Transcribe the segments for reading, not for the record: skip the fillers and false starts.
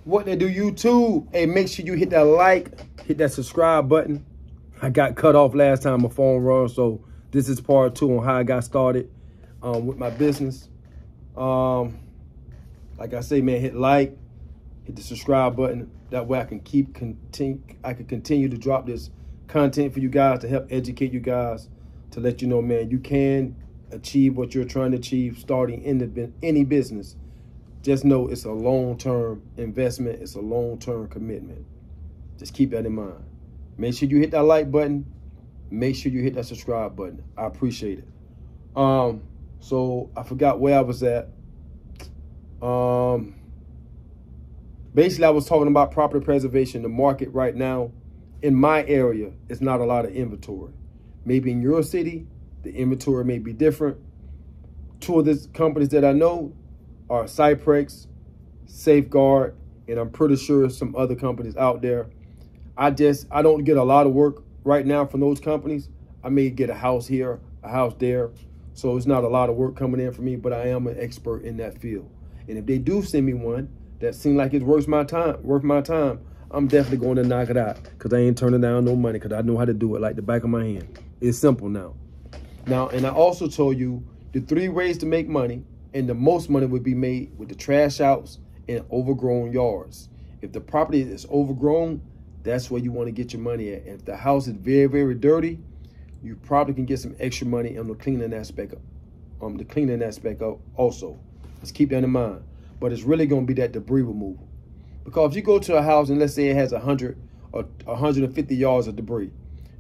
What they do, YouTube? Hey, make sure you hit that like, hit that subscribe button. I got cut off last time my phone run, so this is part 2 on how I got started with my business. Like I say, man, hit like, hit the subscribe button. That way I can continue to drop this content for you guys to help educate you guys, to let you know, man, you can achieve what you're trying to achieve starting in any business. Just know it's a long-term investment. It's a long-term commitment. Just keep that in mind. Make sure you hit that like button. Make sure you hit that subscribe button. I appreciate it. So I forgot where I was at. Basically, I was talking about property preservation. The market right now in my area is not a lot of inventory. Maybe in your city, the inventory may be different. 2 of the companies that I know are Cyprex, Safeguard, and I'm pretty sure some other companies out there. I don't get a lot of work right now from those companies. I may get a house here, a house there. So it's not a lot of work coming in for me, but I am an expert in that field. And if they do send me one that seems like it's worth my time, I'm definitely going to knock it out, because I ain't turning down no money, because I know how to do it like the back of my hand. It's simple now. And I also told you the 3 ways to make money. And the most money would be made with the trash outs and overgrown yards. If the property is overgrown, that's where you want to get your money at. And if the house is very, very dirty, you probably can get some extra money on the cleaning aspect also. Let's keep that in mind. But it's really going to be that debris removal. Because if you go to a house and let's say it has 100 or 150 yards of debris,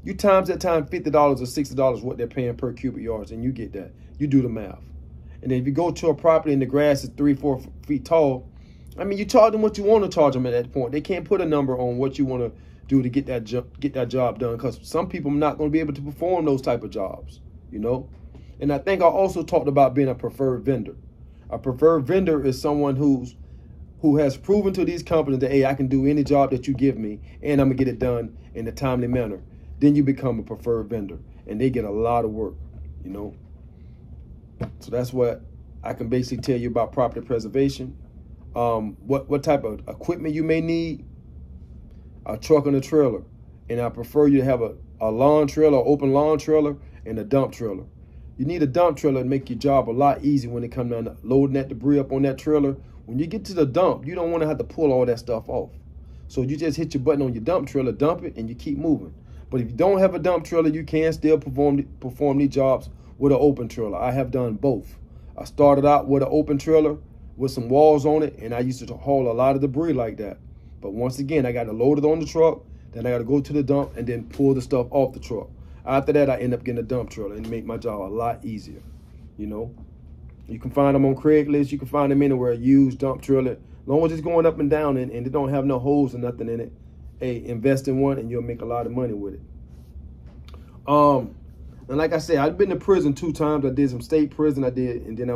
you times that time $50 or $60 what they're paying per cubic yards, and you get that. You do the math. And then if you go to a property and the grass is 3-4 feet tall, I mean, you charge them what you want to charge them at that point. They can't put a number on what you want to do to get that job done, because some people are not going to be able to perform those type of jobs, you know. And I think I also talked about being a preferred vendor. A preferred vendor is someone who has proven to these companies that, hey, I can do any job that you give me, and I'm going to get it done in a timely manner. Then you become a preferred vendor, and they get a lot of work, you know. So that's what I can basically tell you about property preservation. What type of equipment you may need: a truck and a trailer. And I prefer you to have a lawn trailer, open lawn trailer, and a dump trailer. You need a dump trailer to make your job a lot easier when it comes down to loading that debris up on that trailer. When you get to the dump, you don't want to have to pull all that stuff off. So you just hit your button on your dump trailer, dump it, and you keep moving. But if you don't have a dump trailer, you can still perform these jobs with an open trailer. I have done both. I started out with an open trailer with some walls on it, and I used to haul a lot of debris like that. But once again, I got to load it on the truck, then I got to go to the dump and then pull the stuff off the truck. After that, I end up getting a dump trailer and make my job a lot easier, you know. You can find them on Craigslist. You can find them anywhere, used dump trailer. As long as it's going up and down and they don't have no holes or nothing in it, hey, invest in one and you'll make a lot of money with it. And like I said, I've been to prison 2 times. I did some state prison. And then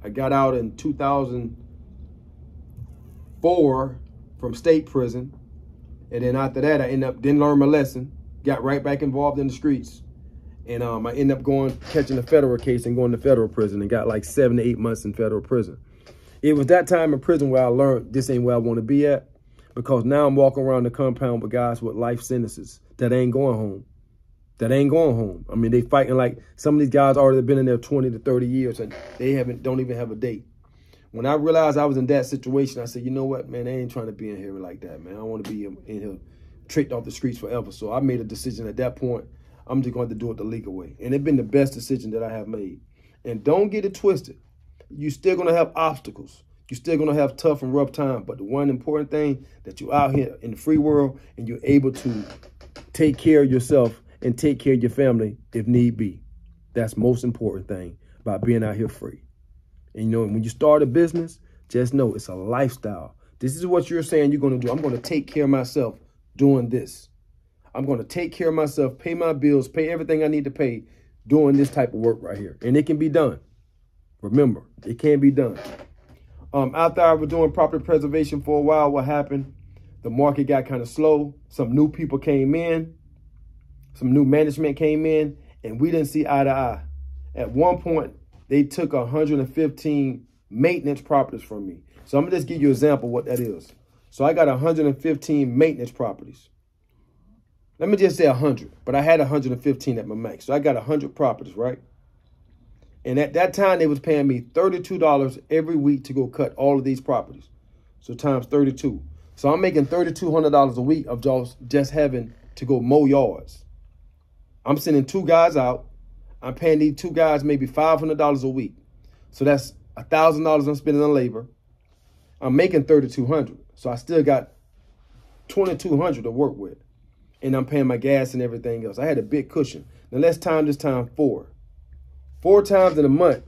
I got out in 2004 from state prison. And then after that, I didn't learn my lesson, got right back involved in the streets. And I ended up catching a federal case and going to federal prison, and got like 7 to 8 months in federal prison. It was that time in prison where I learned this ain't where I want to be at, because now I'm walking around the compound with guys with life sentences that ain't going home. I mean, they fighting like some of these guys already been in there 20 to 30 years and they don't even have a date. When I realized I was in that situation, I said, you know what, man, I ain't trying to be in here like that, man. I don't want to be in here tricked off the streets forever. So I made a decision at that point. I'm just going to do it the legal way. And it's been the best decision that I have made. And don't get it twisted. You're still going to have obstacles. You're still going to have tough and rough time. But the one important thing, that you're out here in the free world and you're able to take care of yourself and take care of your family if need be. That's the most important thing about being out here free. And you know, when you start a business, just know it's a lifestyle. This is what you're saying you're going to do. I'm going to take care of myself doing this. I'm going to take care of myself, pay my bills, pay everything I need to pay doing this type of work right here. And it can be done. Remember, it can be done. After I was doing property preservation for a while, what happened? The market got kind of slow. Some new people came in. Some new management came in, and we didn't see eye to eye. At one point, they took 115 maintenance properties from me. So I'm going to just give you an example of what that is. So I got 115 maintenance properties. Let me just say 100, but I had 115 at my max. So I got 100 properties, right? And at that time, they was paying me $32 every week to go cut all of these properties. So times 32. So I'm making $3,200 a week of just having to go mow yards. I'm sending 2 guys out. I'm paying these 2 guys maybe $500 a week. So that's $1,000 I'm spending on labor. I'm making $3,200. So I still got $2,200 to work with. And I'm paying my gas and everything else. I had a big cushion. Now let's time this time 4. 4 times in a month,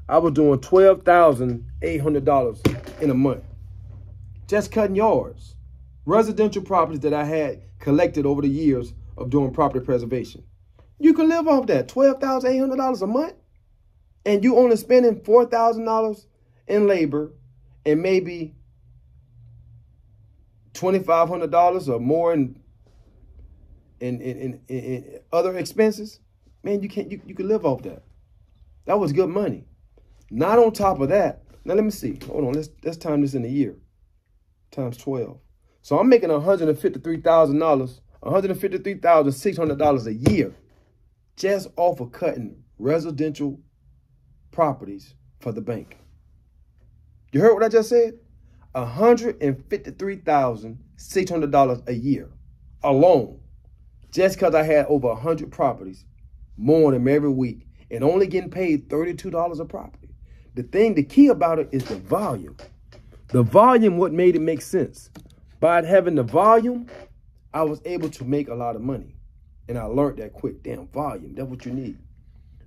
I was doing $12,800 in a month. Just cutting yards. Residential properties that I had collected over the years of doing property preservation. You can live off that, $12,800 a month. And you only spending $4,000 in labor and maybe $2,500 or more in other expenses. Man, you can live off that. That was good money. Not on top of that. Now let me see. Hold on. Let's time this in a year. Times 12. So I'm making $153,000, $153,600 a year just off of cutting residential properties for the bank. You heard what I just said? $153,600 a year alone, just because I had over 100 properties, mowing them every week, and only getting paid $32 a property. The key about it is the volume. The volume, what made it make sense. By having the volume, I was able to make a lot of money. And I learned that quick. Damn, volume, that's what you need.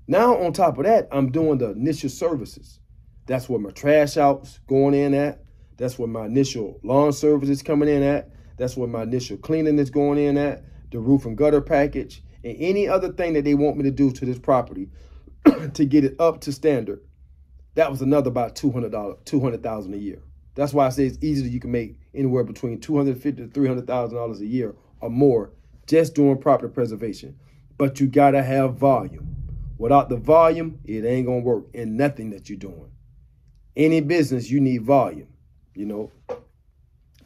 Now, on top of that, I'm doing the initial services. That's where my trash out's going in at. That's where my initial lawn service is coming in at. That's where my initial cleaning is going in at. The roof and gutter package. And any other thing that they want me to do to this property to get it up to standard. That was another about $200,000 a year. That's why I say it's easy that you can make anywhere between $250,000 to $300,000 a year or more just doing property preservation. But you gotta have volume. Without the volume, it ain't gonna work in nothing that you're doing. Any business, you need volume, you know.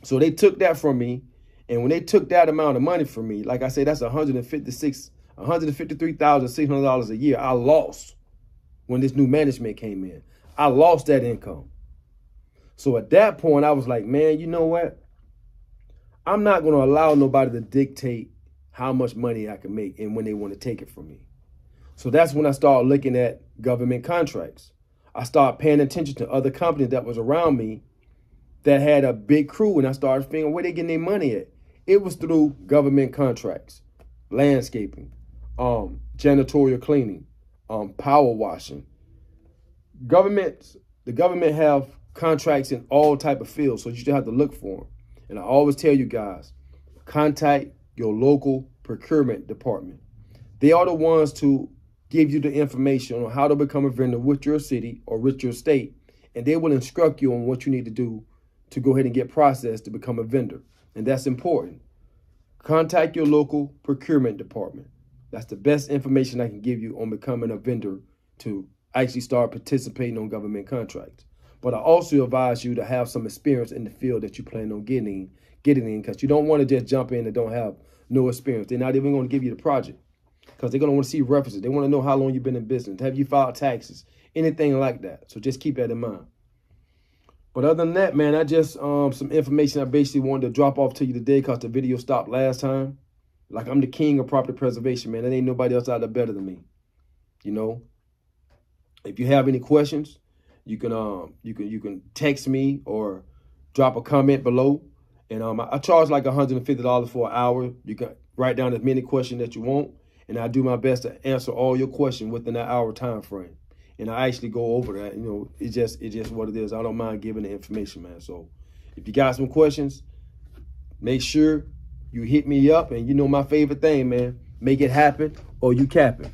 So they took that from me, and when they took that amount of money from me, like I said, that's $153,600 a year. I lost when this new management came in. I lost that income. So at that point, I was like, man, you know what? I'm not going to allow nobody to dictate how much money I can make and when they want to take it from me. So that's when I started looking at government contracts. I started paying attention to other companies that was around me that had a big crew, and I started figuring where they getting their money at. It was through government contracts, landscaping, janitorial cleaning, power washing. The government have contracts in all type of fields, so you still have to look for them. And I always tell you guys, contact your local procurement department. They are the ones to give you the information on how to become a vendor with your city or with your state, and they will instruct you on what you need to do to go ahead and get processed to become a vendor. And that's important. Contact your local procurement department. That's the best information I can give you on becoming a vendor to actually start participating on government contracts. But I also advise you to have some experience in the field that you plan on getting in, because you don't want to just jump in and don't have no experience. They're not even going to give you the project because they're going to want to see references. They want to know how long you've been in business. Have you filed taxes? Anything like that. So just keep that in mind. But other than that, man, I just some information I basically wanted to drop off to you today because the video stopped last time. Like, I'm the king of property preservation, man. There ain't nobody else out there better than me. You know, if you have any questions, you can text me or drop a comment below. And I charge like $150 for an hour. You can write down as many questions that you want, and I do my best to answer all your questions within that hour time frame. And I actually go over that. You know, it's just what it is. I don't mind giving the information, man. So if you got some questions, make sure you hit me up. And you know my favorite thing, man, make it happen or you capping.